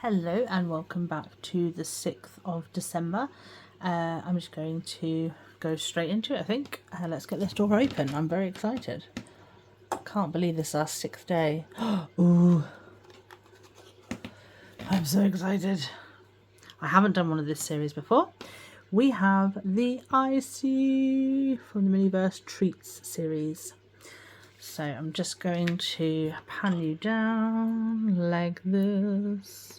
Hello and welcome back to the 6th of December. I'm just going to go straight into it, I think. Let's get this door open. I'm very excited. Can't believe this is our 6th day. Ooh, I'm so excited. I haven't done one of this series before. We have the IC from the Miniverse Treats series. So I'm just going to pan you down like this.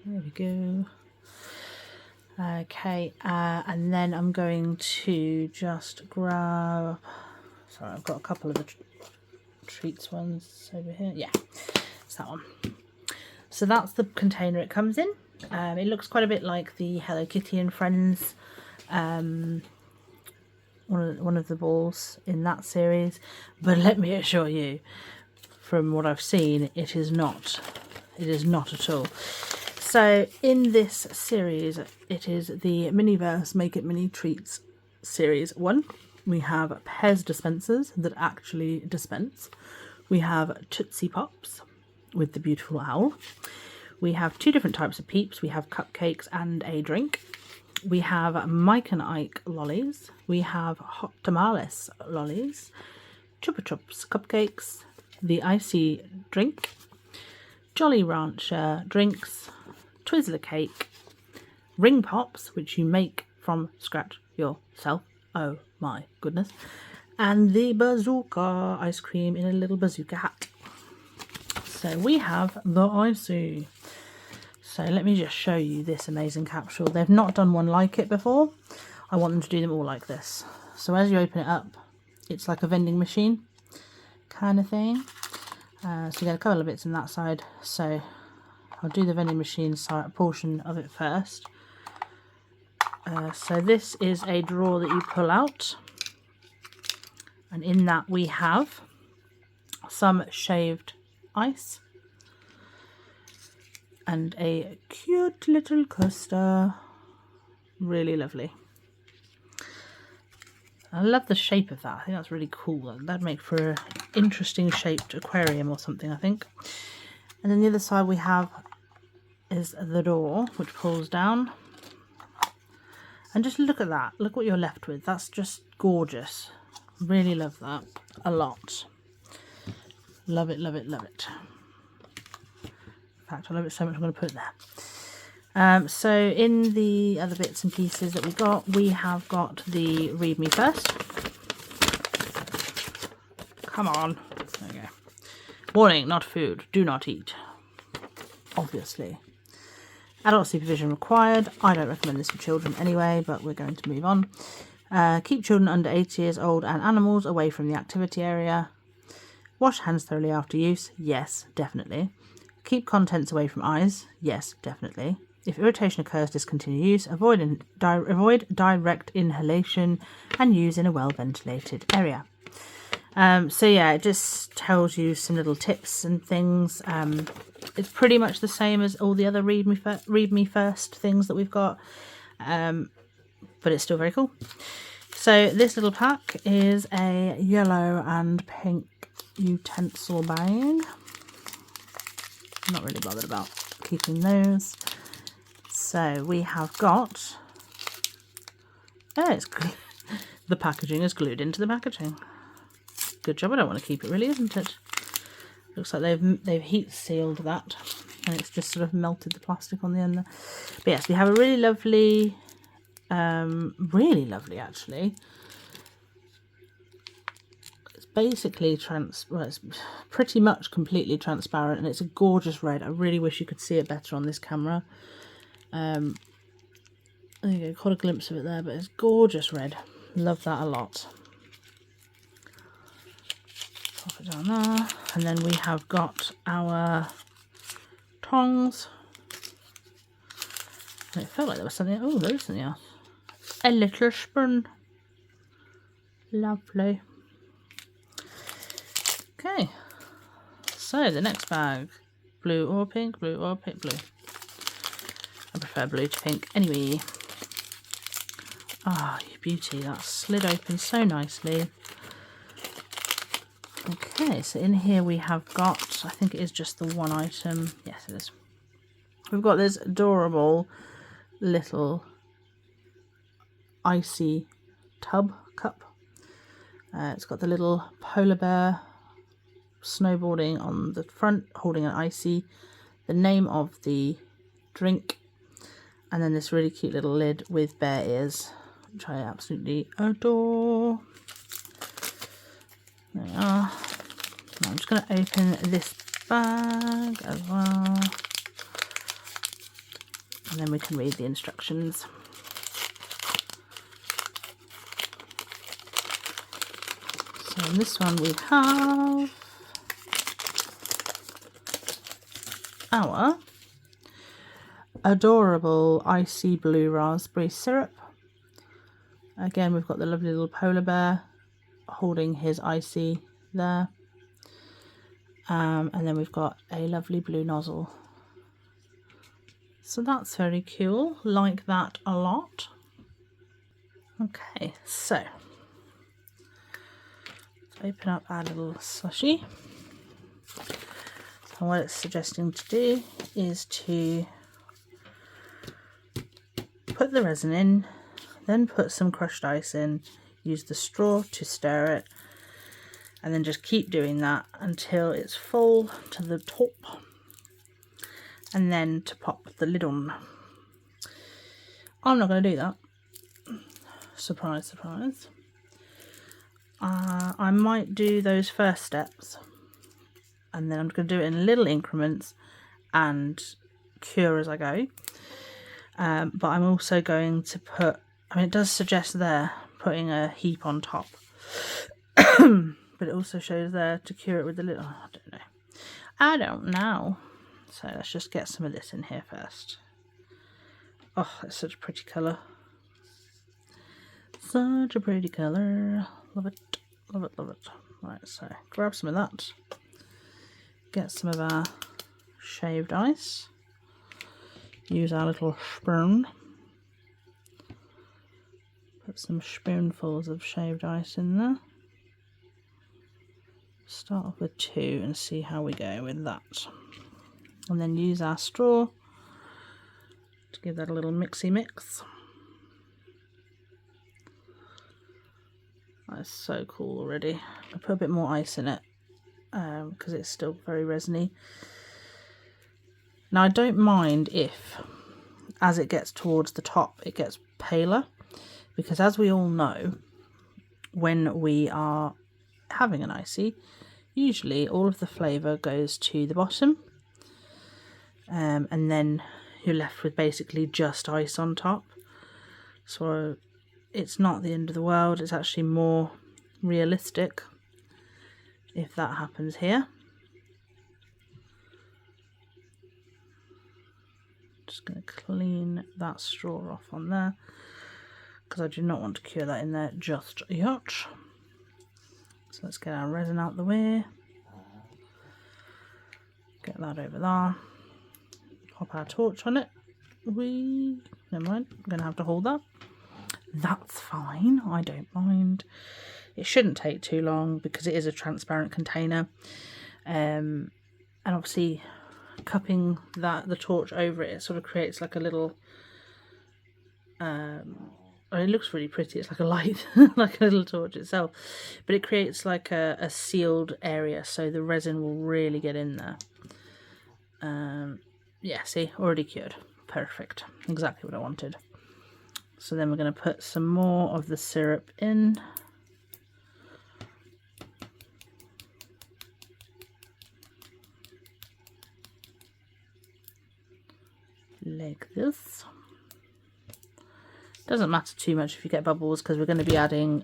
There we go. Okay, and then I'm going to just grab... Sorry, I've got a couple of the treats ones over here. Yeah, it's that one. So that's the container it comes in. It looks quite a bit like the Hello Kitty and Friends one of the balls in that series, but let me assure you, from what I've seen, it is not. It is not at all. So in this series, it is the Miniverse Make It Mini Treats series 1. We have Pez dispensers that actually dispense. We have Tootsie Pops with the beautiful owl. We have 2 different types of Peeps. We have cupcakes and a drink. We have Mike and Ike lollies. We have Hot Tamales lollies. Chupa Chups cupcakes. The Icy drink. Jolly Rancher drinks. Twizzler cake, ring pops, which you make from scratch yourself. Oh my goodness. And the bazooka ice cream in a little bazooka hat. So we have the IC. So let me just show you this amazing capsule. They've not done one like it before. I want them to do them all like this. So as you open it up, it's like a vending machine kind of thing. So you get a couple of bits on that side. So I'll do the vending machine side portion of it first. So this is a drawer that you pull out, and in that we have some shaved ice and a cute little coaster. Really lovely. I love the shape of that. I think that's really cool. That'd make for an interesting shaped aquarium or something, I think. And then the other side we have is the door, which pulls down. And just look at that. Look what you're left with. That's just gorgeous. Really love that a lot. Love it, love it, love it. In fact, I love it so much I'm going to put it there. So in the other bits and pieces that we have got the Read Me First. Come on. There you go. Warning, not food. Do not eat. Obviously. Adult supervision required. I don't recommend this for children anyway, but we're going to move on. Keep children under 8 years old and animals away from the activity area. Wash hands thoroughly after use. Yes, definitely. Keep contents away from eyes. Yes, definitely. If irritation occurs, discontinue use. Avoid direct inhalation and use in a well-ventilated area. So yeah, it just tells you some little tips and things. It's pretty much the same as all the other Read Me First things that we've got, but it's still very cool. So this little pack is a yellow and pink utensil bag. I'm not really bothered about keeping those. So we have got... Oh, the packaging is glued into the packaging. Good job. I don't want to keep it, really, isn't it? Looks like they've heat sealed that, and it's just sort of melted the plastic on the end there. But yes, we have a really lovely actually. It's basically it's pretty much completely transparent, and it's a gorgeous red. I really wish you could see it better on this camera. There you go, caught a glimpse of it there, but it's gorgeous red. Love that a lot. Pop it down there, and then we have got our tongs. It felt like there was something. Oh, there is something else. A little spoon. Lovely. Okay, so the next bag, blue or pink, blue or pink, blue. I prefer blue to pink anyway. Ah, you beauty, that slid open so nicely. Okay, so in here we have got, I think it is just the one item. Yes, it is. we've got this adorable little icy tub cup. It's got the little polar bear snowboarding on the front, holding an icy, the name of the drink, and then this really cute little lid with bear ears, which I absolutely adore. There we are. Now I'm just going to open this bag as well, and then we can read the instructions. So in this one we have our adorable icy blue raspberry syrup. Again, we've got the lovely little polar bear holding his icy there. And then we've got a lovely blue nozzle. So that's very cool. Like that a lot. Okay, so let's open up our little slushie. So what it's suggesting to do is to put the resin in, then put some crushed ice in, use the straw to stir it, and then just keep doing that until it's full to the top, and then to pop the lid on. I'm not going to do that. Surprise, surprise. I might do those first steps, and then I'm going to do it in little increments and cure as I go. But I'm also going to put, I mean, it does suggest there putting a heap on top. But it also shows there to cure it with the little, I don't know. So let's just get some of this in here first. Oh, it's such a pretty colour. Such a pretty colour. Love it, love it, love it. Right, so grab some of that. Get some of our shaved ice. Use our little spoon. Put some spoonfuls of shaved ice in there. Start off with 2 and see how we go with that. And then use our straw to give that a little mixy mix. That's so cool already. I put a bit more ice in it because it's still very resiny. Now I don't mind if, as it gets towards the top, it gets paler, because as we all know, when we are having an icy, usually all of the flavour goes to the bottom, and then you're left with basically just ice on top. So it's not the end of the world, it's actually more realistic if that happens here. Just going to clean that straw off on there, because I do not want to cure that in there just yet. So let's get our resin out the way. Get that over there. Pop our torch on it. Never mind, I'm going to have to hold that. That's fine, I don't mind. It shouldn't take too long because it is a transparent container. And obviously cupping the torch over it, it sort of creates like a little it looks really pretty. It's like a light, like a little torch itself, but it creates like a sealed area, so the resin will really get in there. Yeah, see, already cured. Perfect, exactly what I wanted. So then we're going to put some more of the syrup in. Like this. Doesn't matter too much if you get bubbles, because we're going to be adding,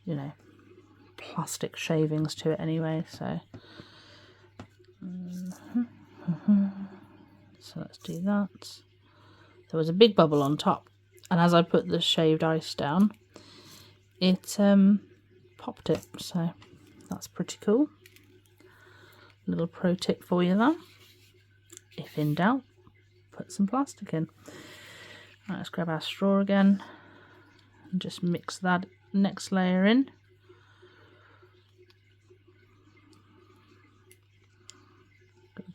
you know, plastic shavings to it anyway. So, so let's do that. There was a big bubble on top, and as I put the shaved ice down, it popped it. So that's pretty cool. Little pro tip for you there. If in doubt, put some plastic in. Right, let's grab our straw again and just mix that next layer in.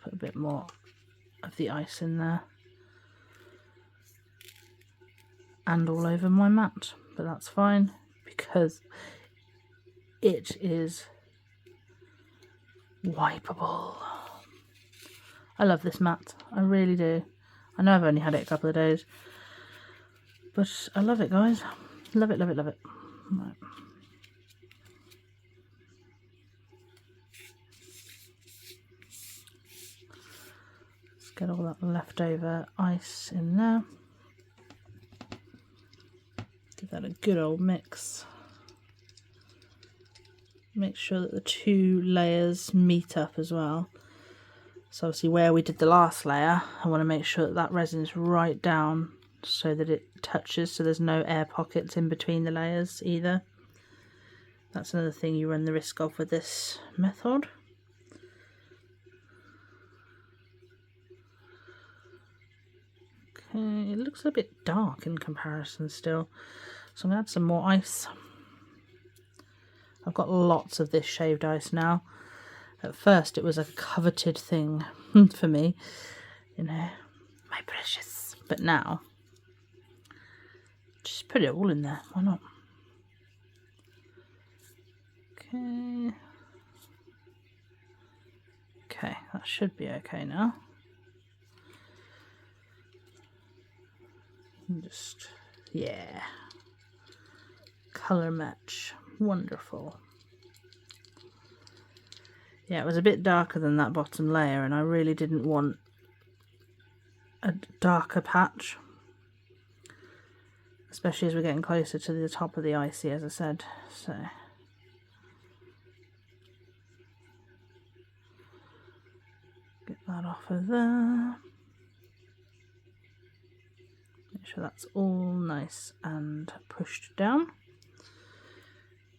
Put a bit more of the ice in there. And all over my mat, but that's fine because it is wipeable. I love this mat, I really do. I know I've only had it a couple of days, but I love it, guys. Love it, love it, love it. Right. Let's get all that leftover ice in there. Give that a good old mix. Make sure that the two layers meet up as well. So obviously where we did the last layer, I want to make sure that that resin is right down so that it touches, so there's no air pockets in between the layers either. That's another thing you run the risk of with this method. Okay, it looks a bit dark in comparison still, so I'm going to add some more ice. I've got lots of this shaved ice now. At first it was a coveted thing for me, you know, my precious. But now, just put it all in there, why not? Okay. Okay, that should be okay now. Just, yeah. Colour match, wonderful. Yeah, it was a bit darker than that bottom layer and I really didn't want a darker patch, especially as we're getting closer to the top of the icy, as I said. So get that off of there. Make sure that's all nice and pushed down.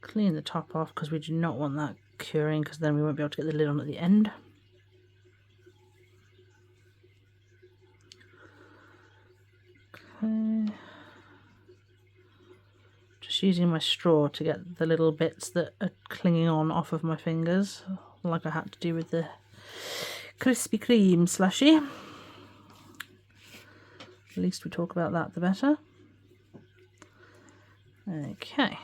Clean the top off because we do not want that curing, because then we won't be able to get the lid on at the end. Okay. Just using my straw to get the little bits that are clinging on off of my fingers, like I had to do with the Krispy Kreme slushie. The least we talk about that, the better. Okay.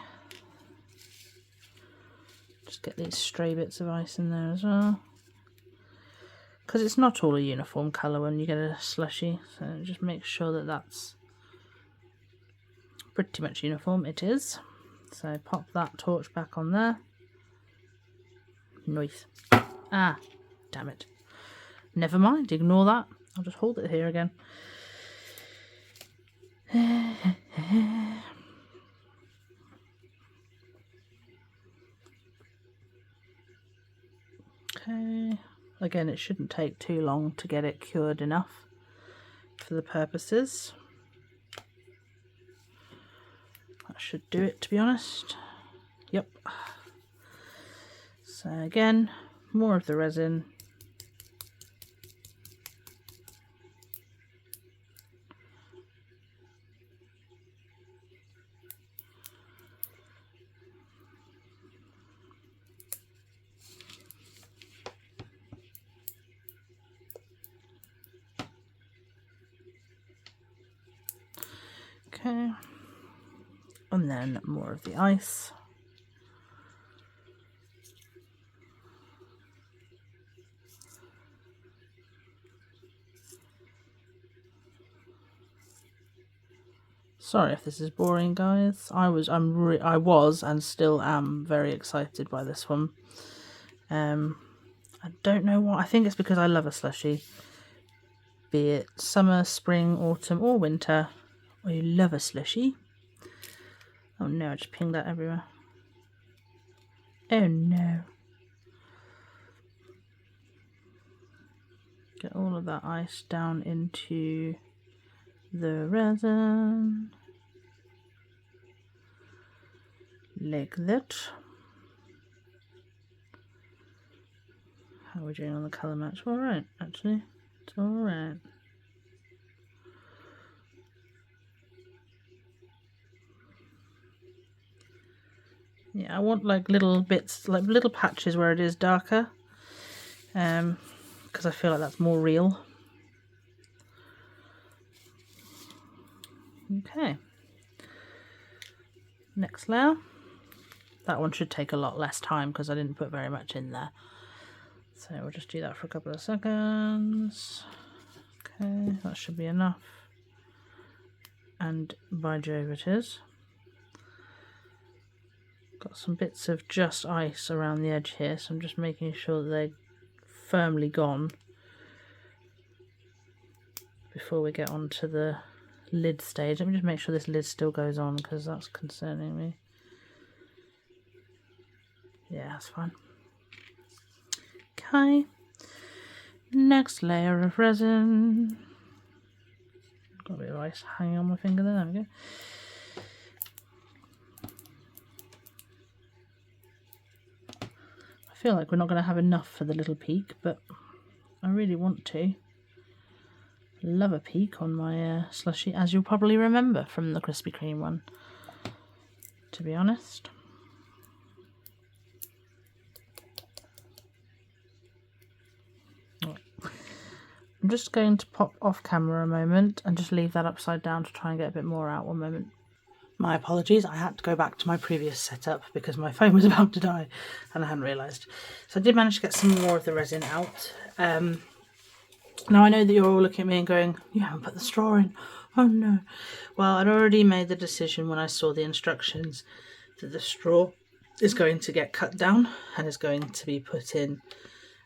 Just get these stray bits of ice in there as well, because it's not all a uniform colour when you get a slushie, so just make sure that that's pretty much uniform. It is. So pop that torch back on there. Nice. Ah, damn it. Never mind, ignore that. I'll just hold it here again. Okay, again it shouldn't take too long to get it cured enough for the purposes. That should do it, to be honest. Yep. So again, more of the resin. Okay, and then more of the ice. Sorry if this is boring, guys. I was and still am very excited by this one. I don't know why. I think it's because I love a slushie, be it summer, spring, autumn, or winter. Or you love a slushie. Oh no, I just pinged that everywhere. Oh no. Get all of that ice down into the resin. Like that. How are we doing on the colour match? Alright, actually. It's alright. Yeah, I want like little bits, like little patches where it is darker, because because I feel like that's more real. Okay, next layer. That one should take a lot less time because I didn't put very much in there. So we'll just do that for a couple of seconds. Okay, that should be enough. And by Jove it is. Got some bits of just ice around the edge here, so I'm just making sure that they're firmly gone before we get onto the lid stage. Let me just make sure this lid still goes on because that's concerning me. Yeah, that's fine. Okay, next layer of resin. Got a bit of ice hanging on my finger there, there we go. I feel like we're not going to have enough for the little peak, but I really want to. Love a peak on my slushy, as you'll probably remember from the Krispy Kreme one, to be honest. I'm just going to pop off camera a moment and just leave that upside down to try and get a bit more out. One moment. My apologies, I had to go back to my previous setup because my phone was about to die and I hadn't realised. So I did manage to get some more of the resin out. Now I know that you're all looking at me and going, you haven't put the straw in. Oh no. Well, I'd already made the decision when I saw the instructions that the straw is going to get cut down and is going to be put in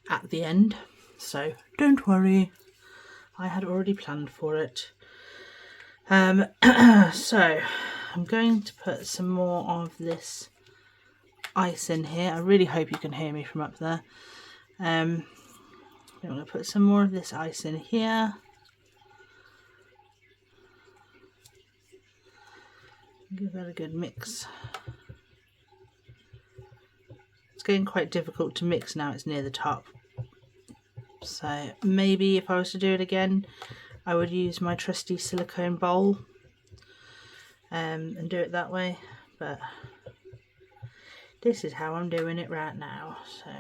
at the end. So don't worry, I had already planned for it. So I'm going to put some more of this ice in here. I really hope you can hear me from up there. I'm going to put some more of this ice in here. Give that a good mix. It's getting quite difficult to mix now it's near the top. So maybe if I was to do it again, I would use my trusty silicone bowl and do it that way. But this is how I'm doing it right now. So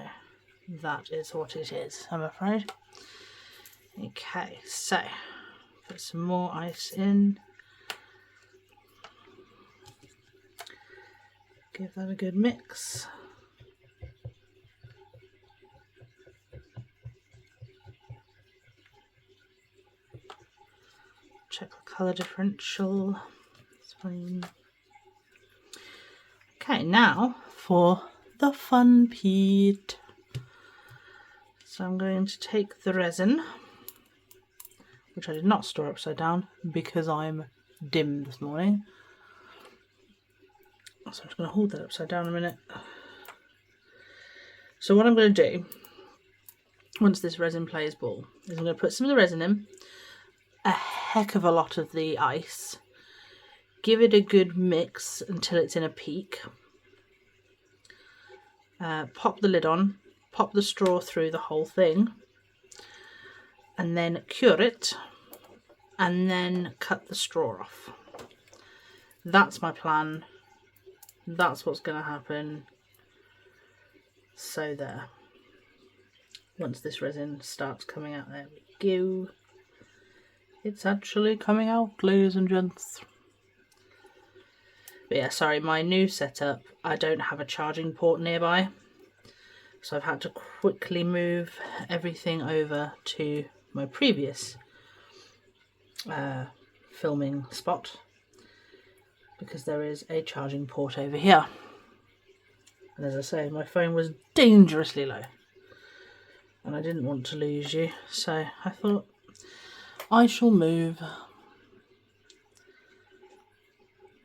that is what it is, I'm afraid. Okay, so put some more ice in. Give that a good mix. Check the colour differential. It's fine. Okay, now for the fun Pete. So I'm going to take the resin, which I did not store upside down because I'm dim this morning. So I'm just going to hold that upside down a minute. So what I'm going to do, once this resin plays ball, is I'm going to put some of the resin in, a heck of a lot of the ice, give it a good mix until it's in a peak, pop the lid on, pop the straw through the whole thing, and then cure it, and then cut the straw off. That's my plan. That's what's going to happen. So there. Once this resin starts coming out, there we go. It's actually coming out, ladies and gents. But yeah, sorry, my new setup, I don't have a charging port nearby. So I've had to quickly move everything over to my previous filming spot, because there is a charging port over here. And as I say, my phone was dangerously low and I didn't want to lose you, so I thought I shall move.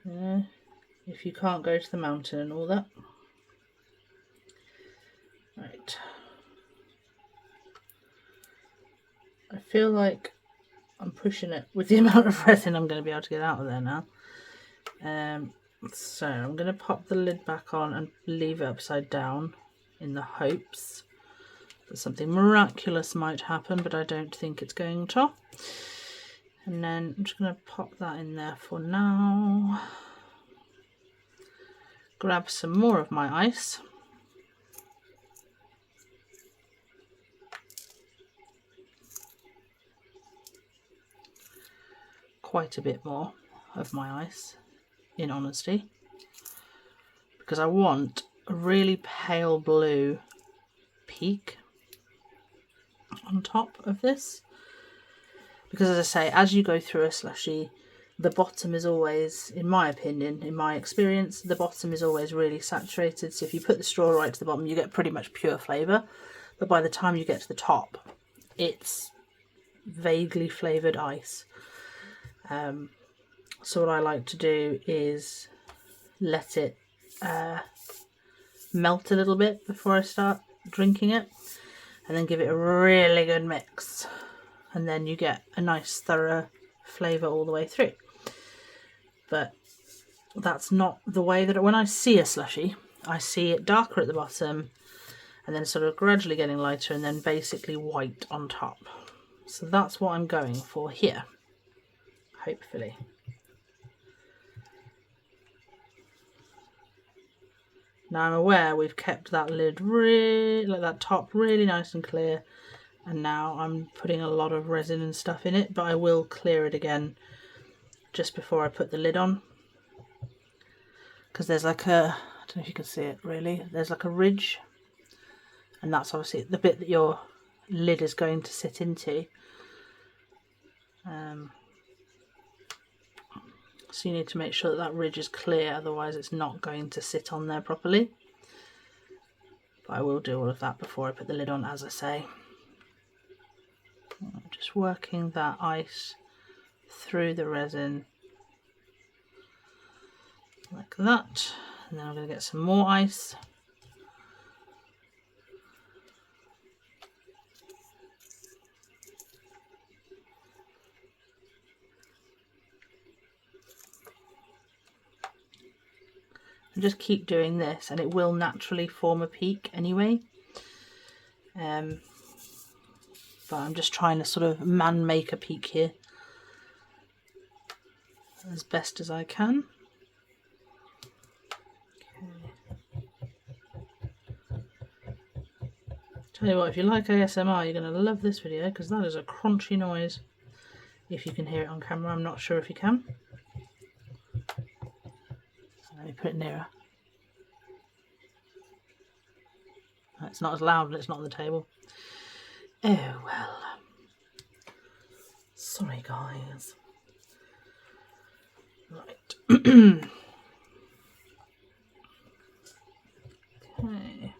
Yeah, if you can't go to the mountain and all that. Right. I feel like I'm pushing it with the amount of resin I'm going to be able to get out of there now. So I'm going to pop the lid back on and leave it upside down in the hopes that something miraculous might happen, but I don't think it's going to. And then I'm just going to pop that in there for now. Grab some more of my ice. quite a bit more of my ice, in honesty, because I want a really pale blue peak on top of this. Because as I say, as you go through a slushie, the bottom is always, in my opinion, in my experience, the bottom is always really saturated. So if you put the straw right to the bottom, you get pretty much pure flavour. But by the time you get to the top, it's vaguely flavoured ice. So what I like to do is let it melt a little bit before I start drinking it, and then give it a really good mix, and then you get a nice thorough flavour all the way through. But that's not the way that when I see a slushie, I see it darker at the bottom and then sort of gradually getting lighter and then basically white on top. So that's what I'm going for here, hopefully. Now I'm aware we've kept that lid really, like that top really nice and clear, and now I'm putting a lot of resin and stuff in it, but I will clear it again just before I put the lid on, because there's like a, I don't know if you can see it really, there's like a ridge, and that's obviously the bit that your lid is going to sit into. So you need to make sure that that ridge is clear, otherwise it's not going to sit on there properly. But I will do all of that before I put the lid on, as I say. I'm just working that ice through the resin like that, and then I'm going to get some more ice. And just keep doing this, and it will naturally form a peak anyway. But I'm just trying to sort of make a peak here as best as I can. Tell you what, if you like ASMR, you're going to love this video, because that is a crunchy noise. If you can hear it on camera, I'm not sure if you can. Let me put it nearer. It's not as loud, but it's not on the table. Oh well. Sorry guys. Right. Okay.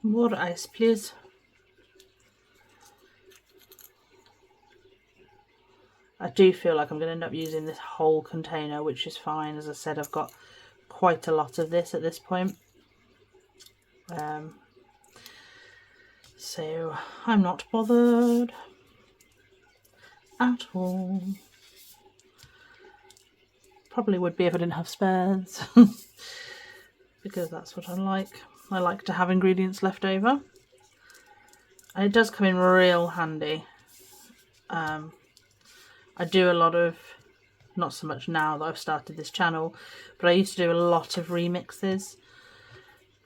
More ice, please. I do feel like I'm going to end up using this whole container, which is fine. As I said, I've got quite a lot of this at this point. So I'm not bothered at all. Probably would be if I didn't have spares, because that's what I like. I like to have ingredients left over, and it does come in real handy. I do a lot of, not so much now that I've started this channel, but I used to do a lot of remixes,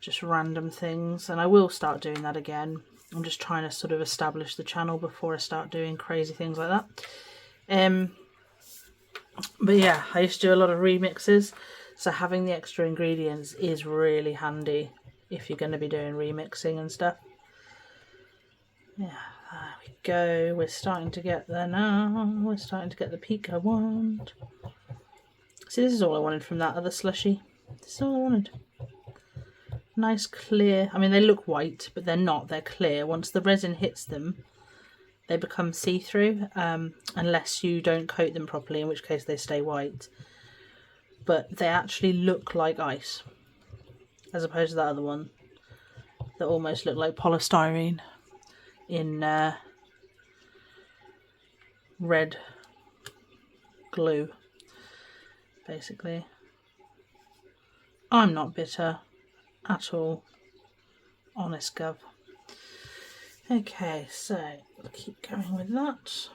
just random things, and I will start doing that again. I'm just trying to sort of establish the channel before I start doing crazy things like that. But yeah, I used to do a lot of remixes, so having the extra ingredients is really handy if you're going to be doing remixing and stuff. Yeah, there we go. We're starting to get there now. We're starting to get the peak I want. See, this is all I wanted from that other slushie. This is all I wanted. Nice clear. I mean, they look white, but they're not. They're clear. Once the resin hits them, they become see-through, unless you don't coat them properly, in which case they stay white. But they actually look like ice, as opposed to that other one that almost looked like polystyrene in red glue, basically. I'm not bitter at all, honest gov. Okay, so I'll keep going with that.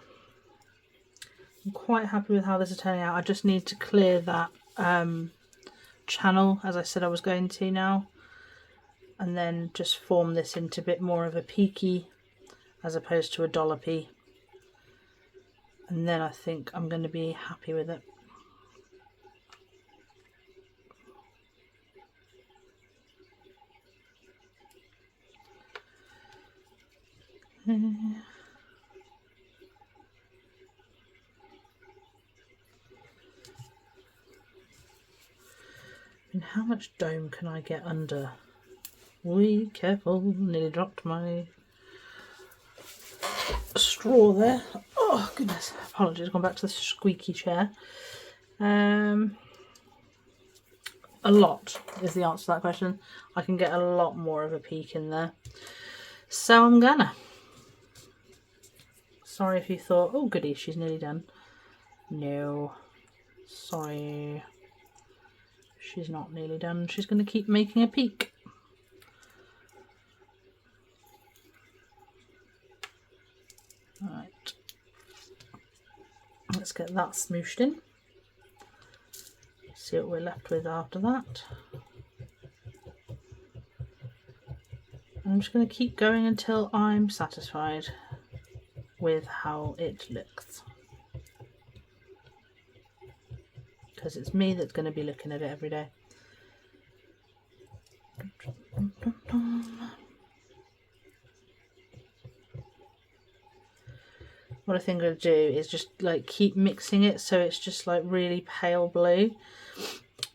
I'm quite happy with how this is turning out. I just need to clear that channel as I said I was going to now, and then just form this into a bit more of a peaky as opposed to a dollopy, and then I think I'm going to be happy with it. And how much dome can I get under? Wee, careful, nearly dropped my straw there. Oh goodness, apologies, gone back to the squeaky chair. A lot is the answer to that question. I can get a lot more of a peak in there. So I'm gonna. Sorry if you thought, oh goody, she's nearly done. No, sorry. She's not nearly done. She's going to keep making a peak. Right. Let's get that smooshed in. See what we're left with after that. I'm just going to keep going until I'm satisfied with how it looks. Because it's me that's going to be looking at it every day. What I think I'm going to do is just like keep mixing it so it's just like really pale blue,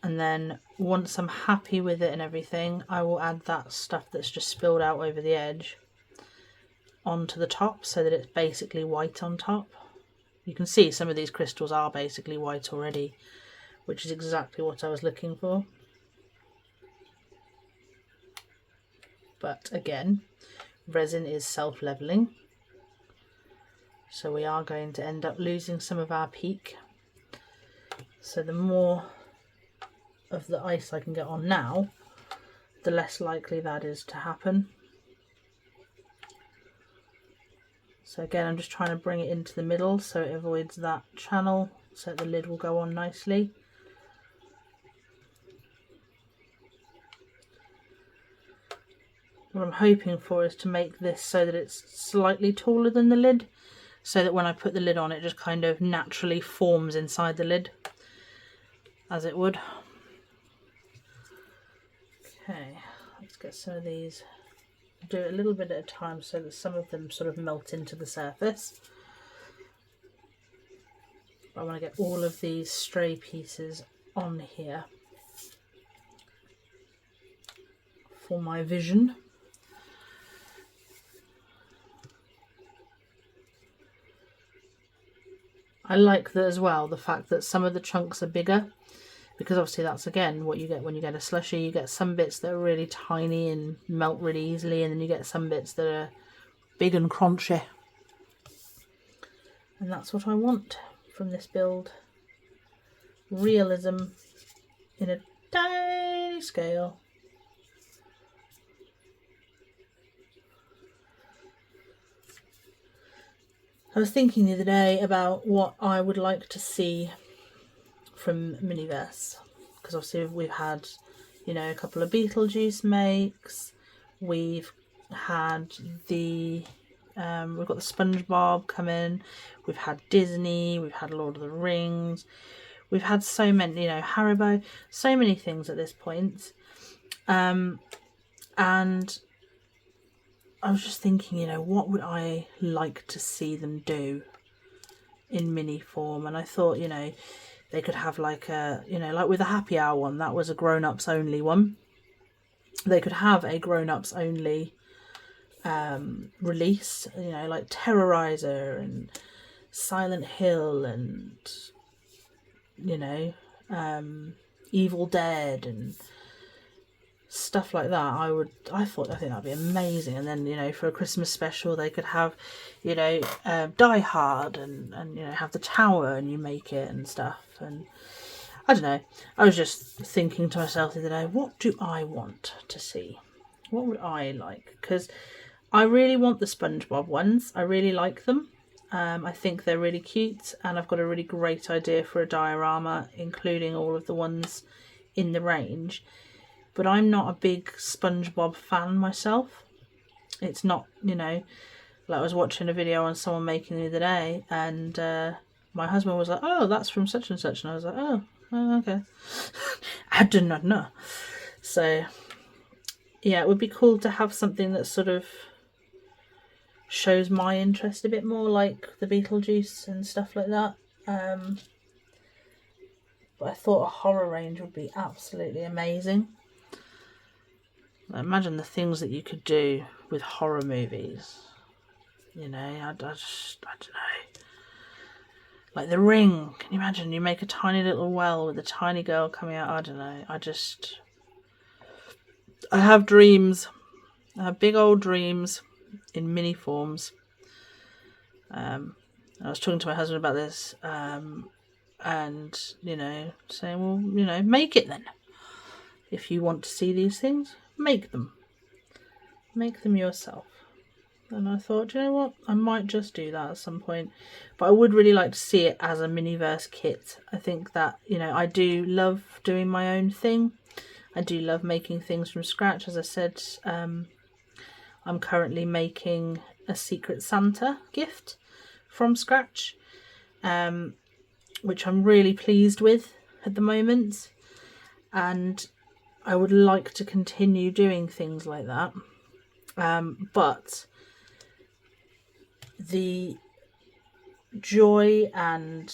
and then once I'm happy with it and everything, I will add that stuff that's just spilled out over the edge onto the top so that it's basically white on top. You can see some of these crystals are basically white already, which is exactly what I was looking for. But again, resin is self-leveling, so we are going to end up losing some of our peak. So the more of the ice I can get on now, the less likely that is to happen. So again, I'm just trying to bring it into the middle so it avoids that channel, so the lid will go on nicely. What I'm hoping for is to make this so that it's slightly taller than the lid, so that when I put the lid on, it just kind of naturally forms inside the lid, as it would. Okay, let's get some of these. Do it a little bit at a time so that some of them sort of melt into the surface. I want to get all of these stray pieces on here for my vision. I like that as well, the fact that some of the chunks are bigger, because obviously that's again what you get when you get a slushy. You get some bits that are really tiny and melt really easily, and then you get some bits that are big and crunchy. And that's what I want from this build. Realism in a tiny scale. I was thinking the other day about what I would like to see from Miniverse, because obviously we've had, you know, a couple of Beetlejuice makes, we've had the we've got the SpongeBob come in, we've had Disney, we've had Lord of the Rings, we've had so many, you know, Haribo, so many things at this point, and I was just thinking, you know, what would I like to see them do in mini form? And I thought, you know, they could have like a, you know, like with the Happy Hour one, that was a grown-ups only one. They could have a grown-ups only release, you know, like Terrorizer and Silent Hill and, you know, Evil Dead and stuff like that. I think that'd be amazing. And then, you know, for a Christmas special they could have, you know, Die Hard and you know, have the tower and you make it and stuff. And I don't know, I was just thinking to myself the other day, what do I want to see? What would I like? Because I really want the SpongeBob ones. I really like them. I think they're really cute, and I've got a really great idea for a diorama, including all of the ones in the range, but I'm not a big SpongeBob fan myself. It's not, you know, like I was watching a video on someone making the other day, and my husband was like, oh, that's from such and such, and I was like, oh okay. I did not know. So yeah, it would be cool to have something that sort of shows my interest a bit more, like the Beetlejuice and stuff like that. But I thought a horror range would be absolutely amazing. Imagine the things that you could do with horror movies. You know, I don't know. Like The Ring. Can you imagine? You make a tiny little well with a tiny girl coming out. I don't know. I have dreams. I have big old dreams in mini forms. I was talking to my husband about this, and, you know, saying, well, you know, make it then. If you want to see these things, make them. Make them yourself. And I thought, you know what, I might just do that at some point. But I would really like to see it as a Miniverse kit. I think that, you know, I do love doing my own thing. I do love making things from scratch. As I said, I'm currently making a Secret Santa gift from scratch, which I'm really pleased with at the moment. And I would like to continue doing things like that. But the joy and,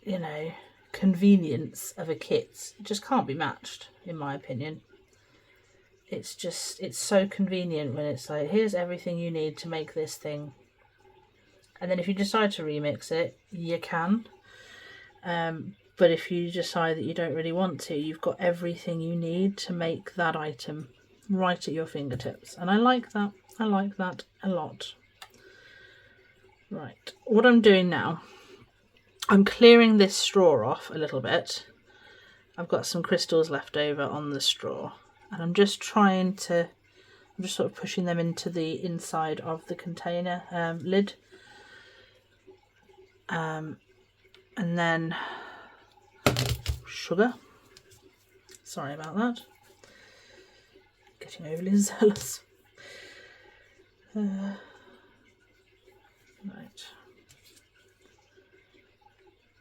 you know, convenience of a kit just can't be matched, in my opinion. It's so convenient when it's like, here's everything you need to make this thing. And then if you decide to remix it, you can. But if you decide that you don't really want to, you've got everything you need to make that item right at your fingertips. And I like that. I like that a lot. Right, what I'm doing now, I'm clearing this straw off a little bit. I've got some crystals left over on the straw, and I'm just trying to, I'm just sort of pushing them into the inside of the container lid. And then sugar. Sorry about that. Getting overly zealous. Right.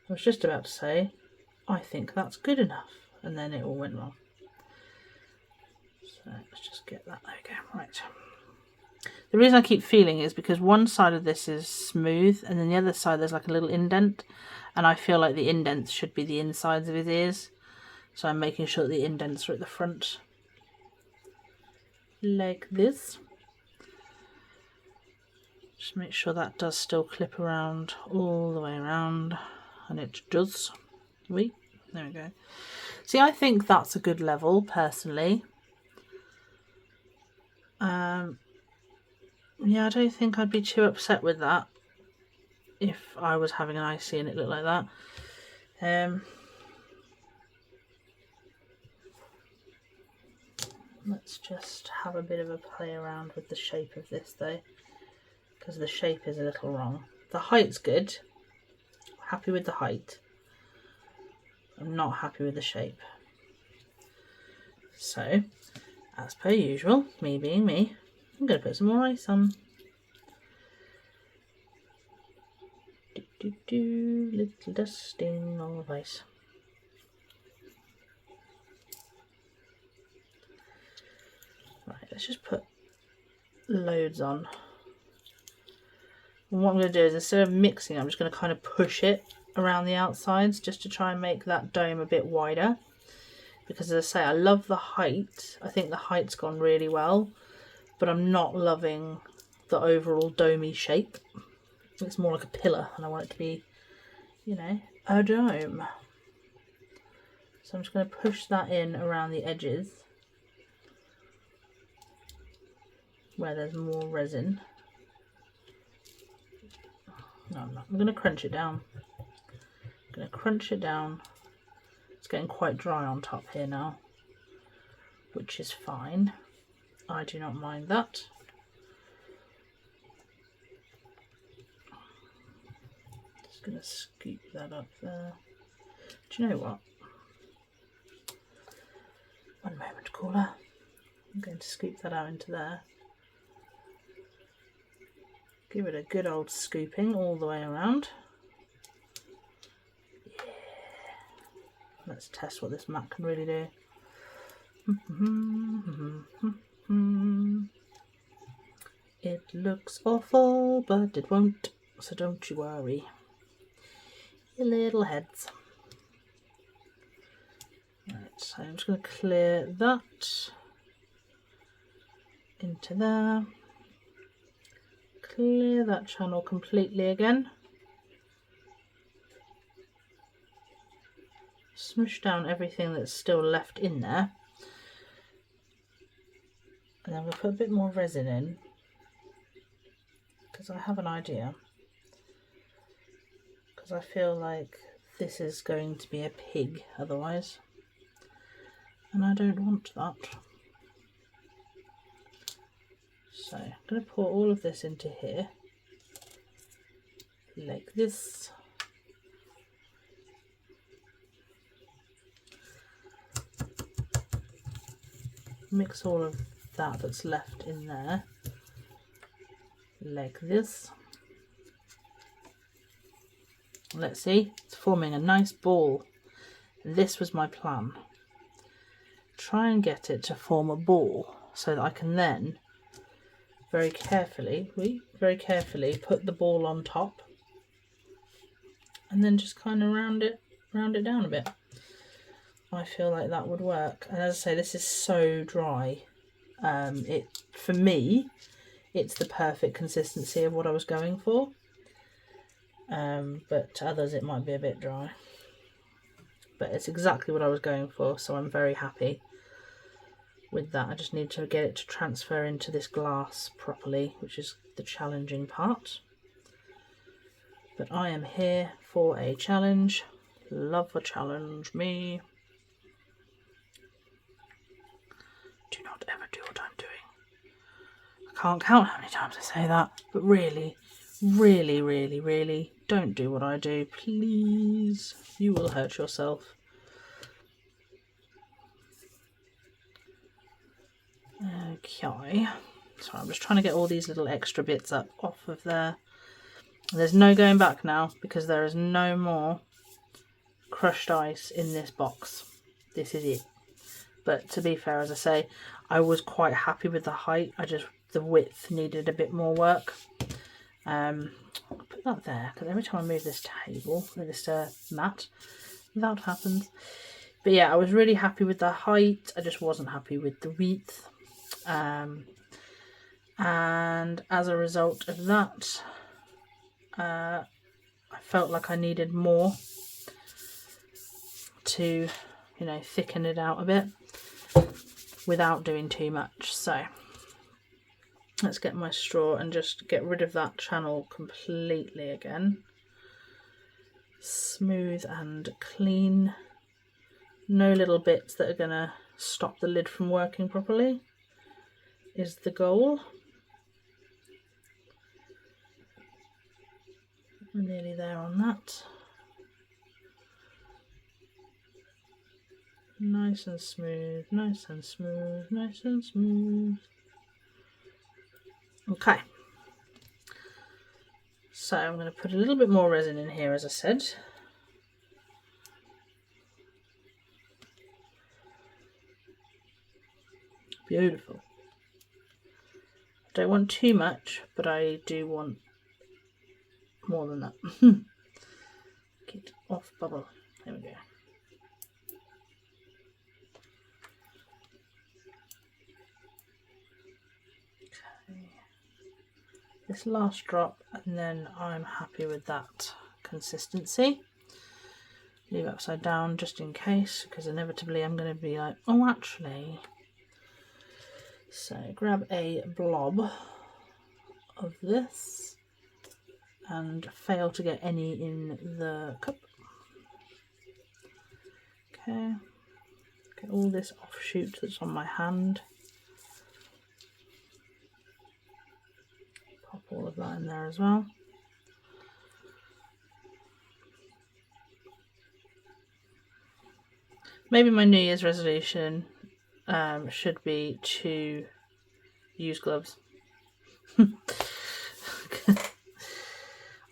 I was just about to say, I think that's good enough, and then it all went wrong. So let's just get that. There we go. Right. The reason I keep feeling is because one side of this is smooth, and then the other side there's like a little indent, and I feel like the indents should be the insides of his ears. So I'm making sure that the indents are at the front. Like this. Just make sure that does still clip around all the way around, and it does. There we go. See, I think that's a good level, personally. Yeah, I don't think I'd be too upset with that if I was having an icy and it looked like that. Let's just have a bit of a play around with the shape of this though, because the shape is a little wrong. The height's good. Happy with the height. I'm not happy with the shape. So, as per usual, me being me, I'm going to put some more ice on. Little dusting of ice. Right, let's just put loads on. And what I'm going to do is, instead of mixing, I'm just going to kind of push it around the outsides just to try and make that dome a bit wider. Because as I say, I love the height. I think the height's gone really well, but I'm not loving the overall domey shape. It's more like a pillar, and I want it to be, you know, a dome. So I'm just going to push that in around the edges where there's more resin. No, I'm not. I'm going to crunch it down. I'm going to crunch it down. It's getting quite dry on top here now, which is fine. I do not mind that. Just going to scoop that up there. Do you know what? One moment, caller. I'm going to scoop that out into there. Give it a good old scooping all the way around. Yeah. Let's test what this mat can really do. It looks awful, but it won't, so don't you worry, you little heads. Right, so I'm just going to clear that into there. Clear that channel completely again. Smush down everything that's still left in there. And then we'll put a bit more resin in, because I have an idea. Because I feel like this is going to be a pig otherwise. And I don't want that. So I'm going to pour all of this into here, like this. Mix all of that that's left in there, like this. Let's see, it's forming a nice ball. This was my plan. Try and get it to form a ball so that I can then very carefully put the ball on top and then just kind of round it down a bit. I feel like that would work. And as I say, this is so dry. For me, it's the perfect consistency of what I was going for. But to others it might be a bit dry. But it's exactly what I was going for, so I'm very happy with that. I just need to get it to transfer into this glass properly, which is the challenging part. But I am here for a challenge. Love a challenge, me. Do not ever do what I'm doing. I can't count how many times I say that, but really, really, really, really, don't do what I do, please. You will hurt yourself. Okay, so I'm just trying to get all these little extra bits up off of there. There's no going back now because there is no more crushed ice in this box. This is it. But to be fair, as I say, I was quite happy with the height. The width needed a bit more work. I'll put that there because every time I move this table, this mat, that happens. But yeah, I was really happy with the height. I just wasn't happy with the width. And as a result of that, I felt like I needed more to, thicken it out a bit without doing too much. So let's get my straw and just get rid of that channel completely again. Smooth and clean. No little bits that are going to stop the lid from working properly is the goal. We're nearly there on that. Nice and smooth, nice and smooth, nice and smooth. Okay. So I'm going to put a little bit more resin in here, as I said. Beautiful. I don't want too much, but I do want more than that. Get off bubble. There we go. Okay. This last drop, and then I'm happy with that consistency. Leave it upside down just in case, because inevitably I'm going to be like, oh, actually. So grab a blob of this and fail to get any in the cup. Okay, get all this offshoot that's on my hand. Pop all of that in there as well. Maybe my New Year's resolution should be to use gloves.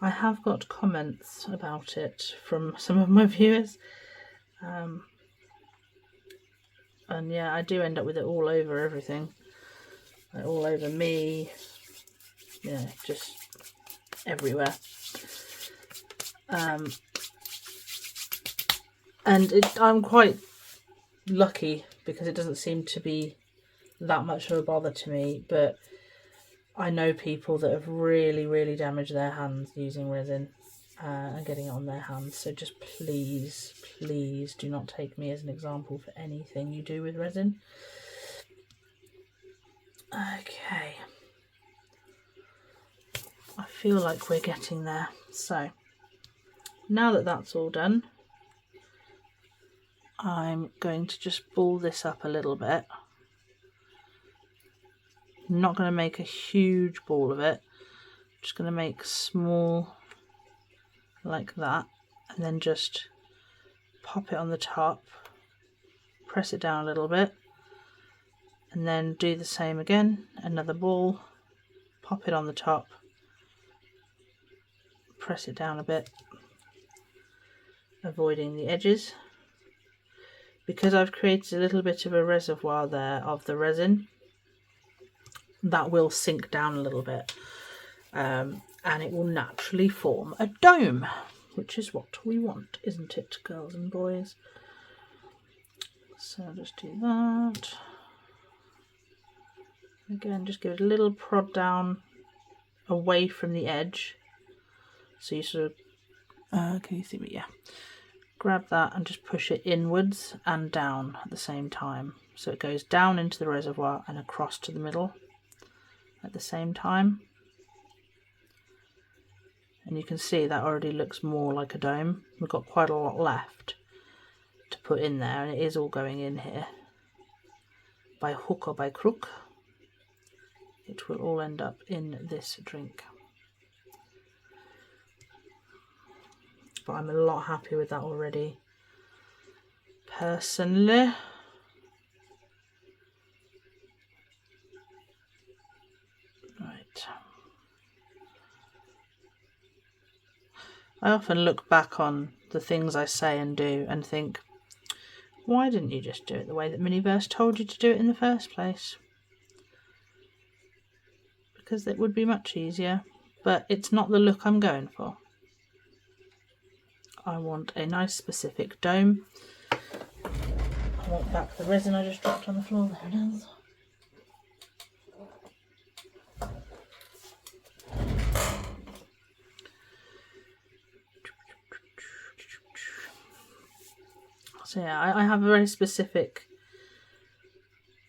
I have got comments about it from some of my viewers, and yeah, I do end up with it all over everything, like all over me, yeah, just everywhere. And I'm quite lucky because it doesn't seem to be that much of a bother to me, but I know people that have really damaged their hands using resin and getting it on their hands, so just please do not take me as an example for anything you do with resin. Okay, I feel like we're getting there. So now that that's all done, I'm going to just ball this up a little bit. I'm not going to make a huge ball of it, I'm just going to make small like that, and then just pop it on the top, press it down a little bit, and then do the same again, another ball, pop it on the top, press it down a bit, avoiding the edges. Because I've created a little bit of a reservoir there of the resin, that will sink down a little bit, and it will naturally form a dome, which is what we want, isn't it, girls and boys? So I'll just do that. Again, just give it a little prod down away from the edge, so you sort of can you see me? Yeah, grab that and just push it inwards and down at the same time, so it goes down into the reservoir and across to the middle at the same time. And you can see that already looks more like a dome. We've got quite a lot left to put in there, and it is all going in here by hook or by crook. It will all end up in this drink. But I'm a lot happy with that already, personally. Right. I often look back on the things I say and do and think, why didn't you just do it the way that Miniverse told you to do it in the first place? Because it would be much easier, but it's not the look I'm going for. I want a nice specific dome. I want back the resin I just dropped on the floor. There it is. So yeah, I have a very specific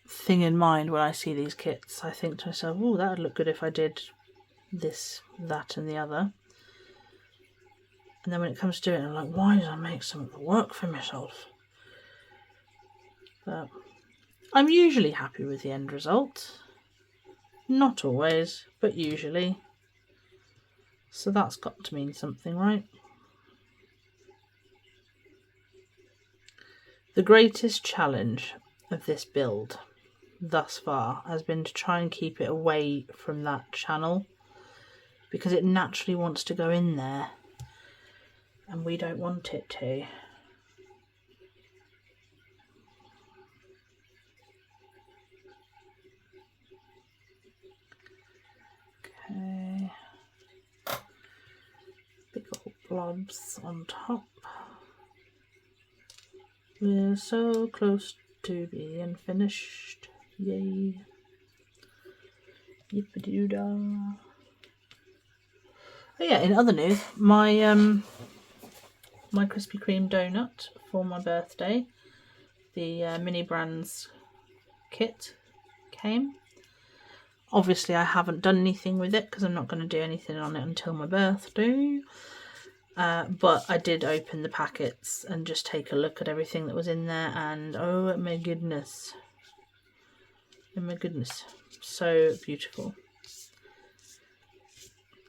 thing in mind when I see these kits. I think to myself, oh, that would look good if I did this, that and the other. And then when it comes to it, I'm like, why did I make some of the work for myself? But I'm usually happy with the end result. Not always, but usually. So that's got to mean something, right? The greatest challenge of this build thus far has been to try and keep it away from that channel, because it naturally wants to go in there and we don't want it to. Okay, big old blobs on top. We're so close to being finished. Yay. Yippee-doo-dah. Oh yeah, in other news, my my Krispy Kreme donut for my birthday, the Mini Brands kit, came. Obviously I haven't done anything with it because I'm not going to do anything on it until my birthday. But I did open the packets and just take a look at everything that was in there, and oh my goodness. Oh my goodness. So beautiful.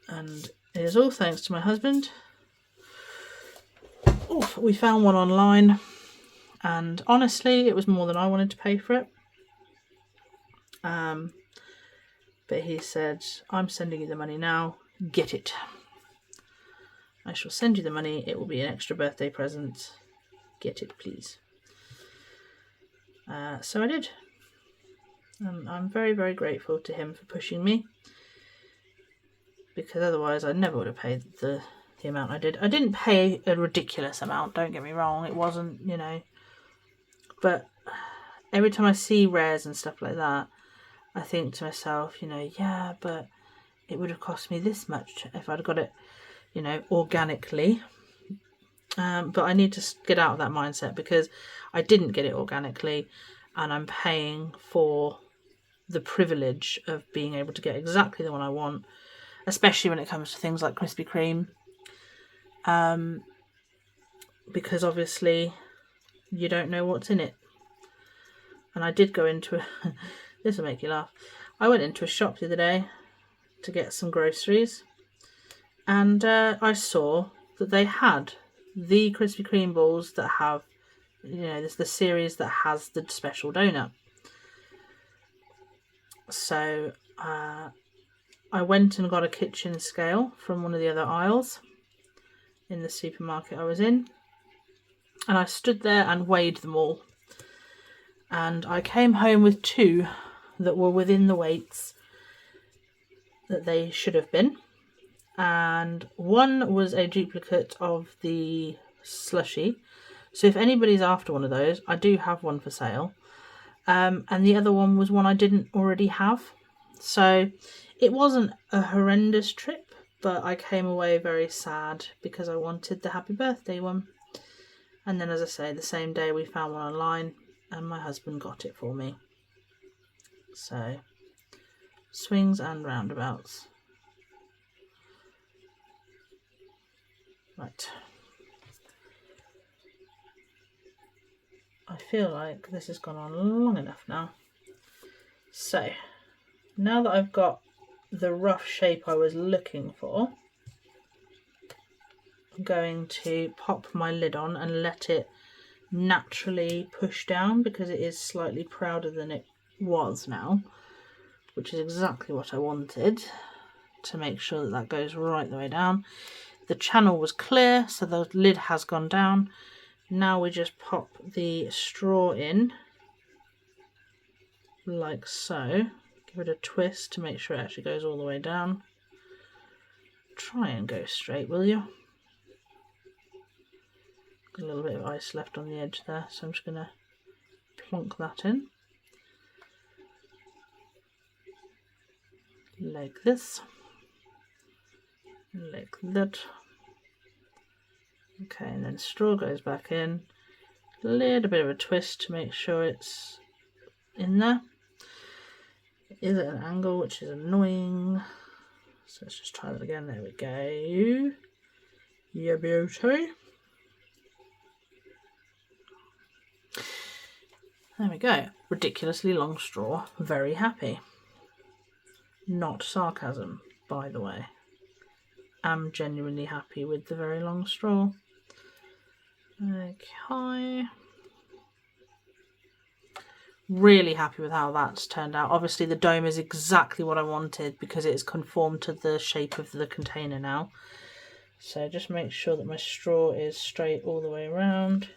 And it is all thanks to my husband. Oh, we found one online, and honestly it was more than I wanted to pay for it. But he said, I'm sending you the money now, get it. I shall send you the money, it will be an extra birthday present, get it please. So I did. And I'm very, very grateful to him for pushing me, because otherwise I never would have paid the amount I did. I didn't pay a ridiculous amount, don't get me wrong, it wasn't, you know, but every time I see rares and stuff like that, I think to myself, you know, yeah, but it would have cost me this much if I'd got it, you know, organically. But I need to get out of that mindset, because I didn't get it organically, and I'm paying for the privilege of being able to get exactly the one I want, especially when it comes to things like Krispy Kreme. Because obviously you don't know what's in it. And I did go into this will make you laugh. I went into a shop the other day to get some groceries, and I saw that they had the Krispy Kreme balls that have, you know, there's the series that has the special donut. So I went and got a kitchen scale from one of the other aisles in the supermarket I was in, and I stood there and weighed them all. And I came home with 2 that were within the weights that they should have been. And one was a duplicate of the slushie. So if anybody's after one of those, I do have one for sale. And the other one was one I didn't already have. So it wasn't a horrendous trip, but I came away very sad because I wanted the happy birthday one. And then, as I say, the same day we found one online, and my husband got it for me. So, swings and roundabouts. Right. I feel like this has gone on long enough now. So, now that I've got the rough shape I was looking for, I'm going to pop my lid on and let it naturally push down, because it is slightly prouder than it was now, which is exactly what I wanted, to make sure that that goes right the way down. The channel was clear, so the lid has gone down. Now we just pop the straw in like so, give it a twist to make sure it actually goes all the way down. Try and go straight, will you? A little bit of ice left on the edge there, so I'm just going to plonk that in like this, like that. Okay, and then straw goes back in, a little bit of a twist to make sure it's in there. It is at an angle, which is annoying, so let's just try that again. There we go. Yeah, beauty. There we go. Ridiculously long straw. Very happy. Not sarcasm, by the way. I'm genuinely happy with the very long straw. Okay. Really happy with how that's turned out. Obviously the dome is exactly what I wanted, because it's conformed to the shape of the container now. So just make sure that my straw is straight all the way around.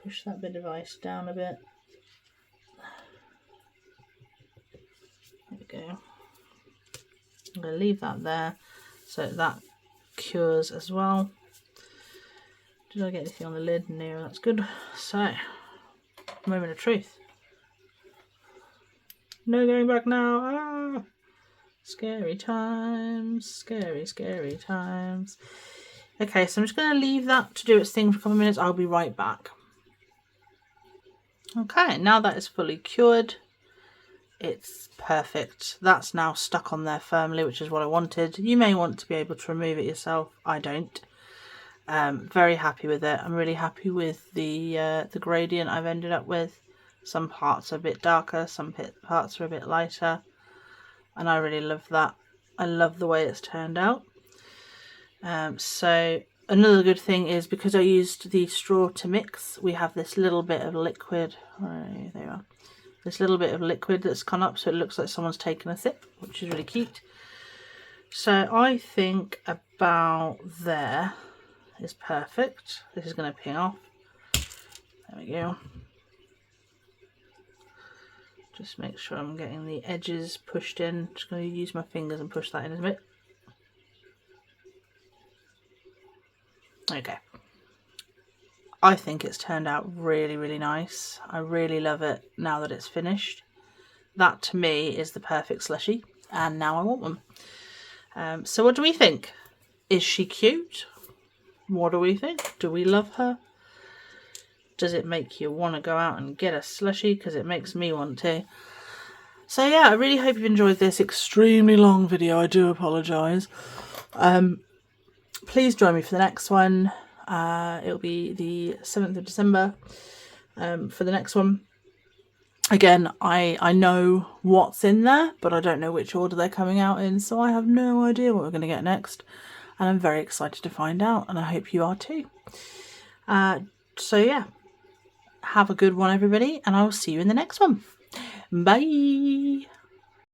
Push that bit of ice down a bit. There we go. I'm going to leave that there so that cures as well. Did I get anything on the lid? No, that's good. So, moment of truth. No going back now. Ah! Scary times. Scary, scary times. Okay, so I'm just going to leave that to do its thing for a couple of minutes. I'll be right back. Okay, now that is fully cured, it's perfect. That's now stuck on there firmly, which is what I wanted. You may want to be able to remove it yourself. I don't. Very happy with it. I'm really happy with the gradient I've ended up with. Some parts are a bit darker, some parts are a bit lighter, and I really love that. I love the way it's turned out. So another good thing is, because I used the straw to mix, we have this little bit of liquid, there you are, this little bit of liquid that's come up, so it looks like someone's taken a sip, which is really cute. So I think about there is perfect. This is going to ping off. There we go. Just make sure I'm getting the edges pushed in. Just going to use my fingers and push that in a bit. Okay. I think it's turned out really, really nice. I really love it now that it's finished. That to me is the perfect slushie, and now I want one. So what do we think? Is she cute? What do we think? Do we love her? Does it make you want to go out and get a slushie? Because it makes me want to. So yeah, I really hope you've enjoyed this extremely long video. I do apologise. Please join me for the next one. It'll be the 7th of December for the next one. Again, I know what's in there, but I don't know which order they're coming out in, so I have no idea what we're going to get next. And I'm very excited to find out, and I hope you are too. So yeah, have a good one, everybody, and I will see you in the next one. Bye!